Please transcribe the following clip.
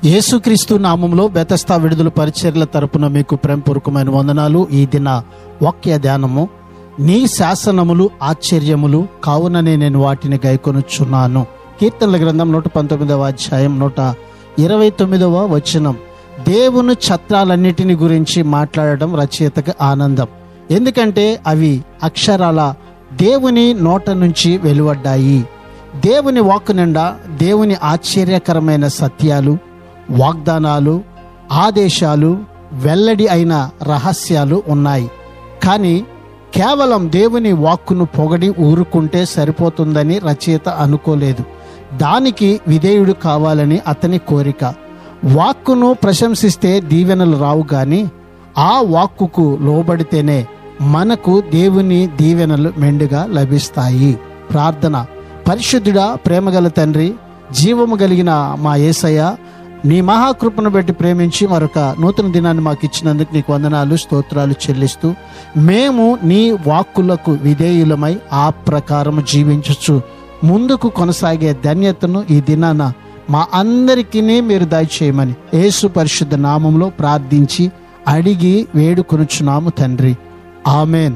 యేసుక్రీస్తు నామంలో బెతస్తా విడుదల పరిచర్యల తరపున మీకు ప్రేమపూర్వకమైన వందనాలు. ఈ దిన వాక్య ధ్యానము, నీ శాసనములు ఆశ్చర్యములు కావుననే నేను వాటిని గైకొనుచున్నాను. కీర్తనల గ్రంథం 119వ అధ్యాయం 129వ వచనం. దేవుని ఛత్రాలన్నిటిని గురించి మాట్లాడడం రచయితకు ఆనందం. ఎందుకంటే అవి అక్షరాల దేవుని నోట నుంచి వెలువడ్డాయి. దేవుని వాక్కు నిండా దేవుని ఆశ్చర్యకరమైన సత్యాలు, వాగ్దానాలు, ఆదేశాలు, వెల్లడి అయిన రహస్యాలు ఉన్నాయి. కానీ కేవలం దేవుని వాక్కును పొగడి ఊరుకుంటే సరిపోతుందని రచయిత అనుకోలేదు. దానికి విధేయుడు కావాలని అతని కోరిక. వాక్కును ప్రశంసిస్తే దీవెనలు రావు గాని ఆ వాక్కుకు లోబడితేనే మనకు దేవుని దీవెనలు మెండుగా లభిస్తాయి. ప్రార్థన. పరిశుద్ధుడా, ప్రేమగల తండ్రి, జీవము కలిగిన మా యేసయ్య, నీ మహాకృపను బట్టి ప్రేమించి మరొక నూతన దినాన్ని మాకు ఇచ్చినందుకు నీకు వందనాలు, స్తోత్రాలు చెల్లిస్తూ మేము నీ వాక్కులకు విధేయులమై ఆ ప్రకారం జీవించచ్చు ముందుకు కొనసాగే ధన్యతను ఈ దినాన మా అందరికీ మీరు దయచేయమని యేసు పరిశుద్ధ నామంలో ప్రార్థించి అడిగి వేడుకొనుచున్నాము తండ్రి. ఆమెన్.